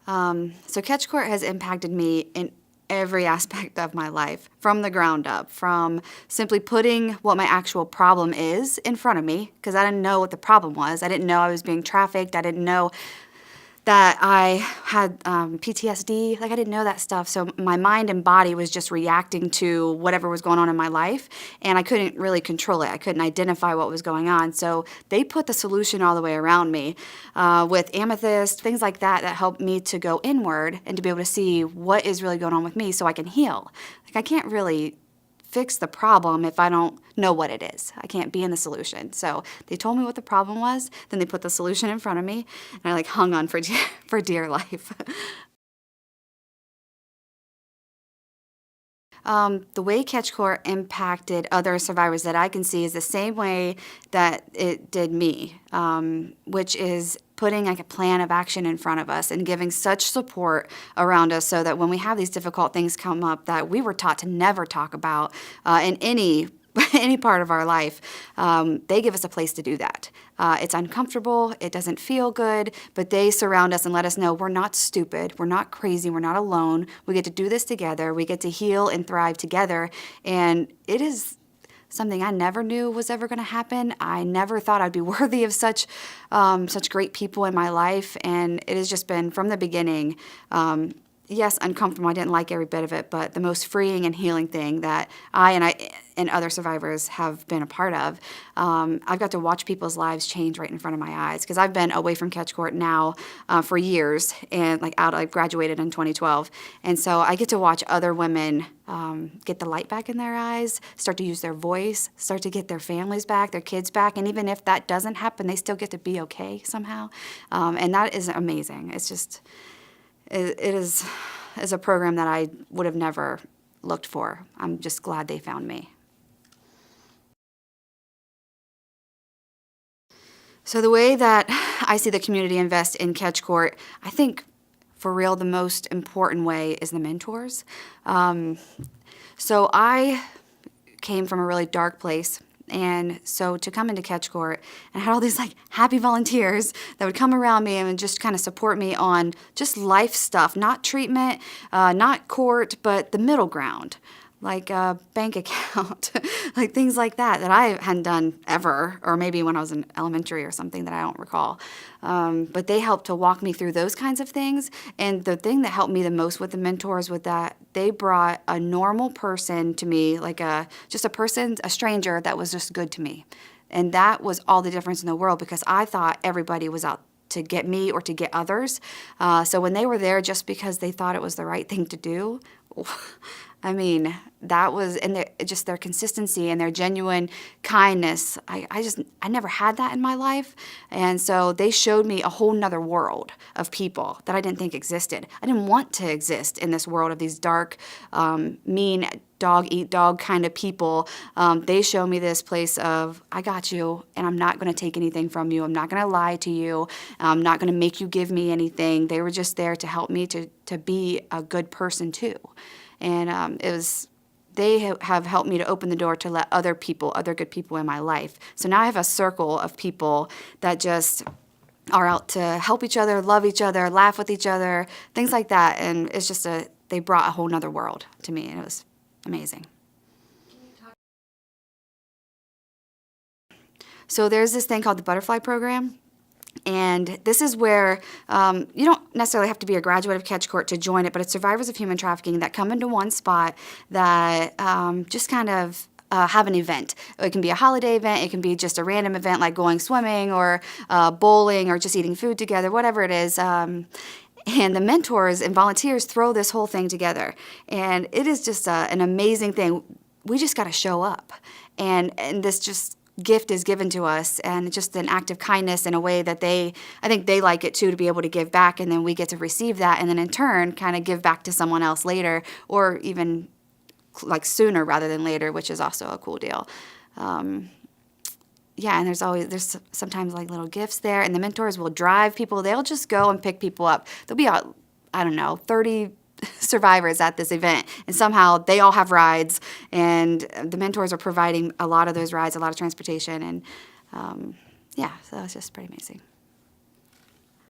So Catch Court has impacted me in every aspect of my life from the ground up, from simply putting what my actual problem is in front of me, because I didn't know what the problem was. I didn't know I was being trafficked. I didn't know that I had PTSD. Like, I didn't know that stuff. So my mind and body was just reacting to whatever was going on in my life, and I couldn't really control it. I couldn't identify what was going on. So they put the solution all the way around me with amethyst, things like that, that helped me to go inward and to be able to see what is really going on with me so I can heal. Like, I can't really fix the problem if I don't know what it is. I can't be in the solution. So they told me what the problem was, then they put the solution in front of me, and I like hung on for dear life. The way Catch Court impacted other survivors that I can see is the same way that it did me, which is putting like a plan of action in front of us and giving such support around us so that when we have these difficult things come up that we were taught to never talk about in any any part of our life, they give us a place to do that. It's uncomfortable, it doesn't feel good, but they surround us and let us know we're not stupid, we're not crazy, we're not alone. We get to do this together, we get to heal and thrive together, and it is something I never knew was ever going to happen. I never thought I'd be worthy of such great people in my life, and it has just been from the beginning. Yes, uncomfortable. I didn't like every bit of it, but the most freeing and healing thing that I and other survivors have been a part of. I've got to watch people's lives change right in front of my eyes, because I've been away from Catch Court now for years, and I graduated in 2012, and so I get to watch other women get the light back in their eyes, start to use their voice, start to get their families back, their kids back, and even if that doesn't happen, they still get to be okay somehow, and that is amazing. It's just. It is a program that I would have never looked for. I'm just glad they found me. So the way that I see the community invest in Catch Court, I think for real the most important way is the mentors. So I came from a really dark place. And so to come into Catch Court and I had all these like happy volunteers that would come around me and just kind of support me on just life stuff, not treatment, not court, but the middle ground, like a bank account, like things like that I hadn't done ever, or maybe when I was in elementary or something that I don't recall. But they helped to walk me through those kinds of things. And the thing that helped me the most with the mentors was that they brought a normal person to me, like just a person, a stranger that was just good to me. And that was all the difference in the world, because I thought everybody was out to get me or to get others. So when they were there just because they thought it was the right thing to do, I mean, that was, and just their consistency and their genuine kindness. I never had that in my life. And so they showed me a whole nother world of people that I didn't think existed. I didn't want to exist in this world of these dark, mean, dog-eat-dog kind of people. They show me this place of, I got you, and I'm not going to take anything from you. I'm not going to lie to you. I'm not going to make you give me anything. They were just there to help me to be a good person too. And they have helped me to open the door to let other good people in my life. So now I have a circle of people that just are out to help each other, love each other, laugh with each other, things like that. And it's just they brought a whole nother world to me, and it was amazing. So there's this thing called the Butterfly Program. And this is where you don't necessarily have to be a graduate of Catch Court to join it, but it's survivors of human trafficking that come into one spot that just kind of have an event. It can be a holiday event. It can be just a random event like going swimming or bowling or just eating food together, whatever it is. And the mentors and volunteers throw this whole thing together. And it is just an amazing thing. We just got to show up. And this just gift is given to us, and just an act of kindness in a way that I think they like it too, to be able to give back, and then we get to receive that, and then in turn kind of give back to someone else later, or even like sooner rather than later, which is also a cool deal. Yeah, and there's sometimes like little gifts there, and the mentors will drive people. They'll just go and pick people up. There'll be, I don't know, 30 survivors at this event, and somehow they all have rides, and the mentors are providing a lot of those rides, a lot of transportation, and yeah, so it's just pretty amazing.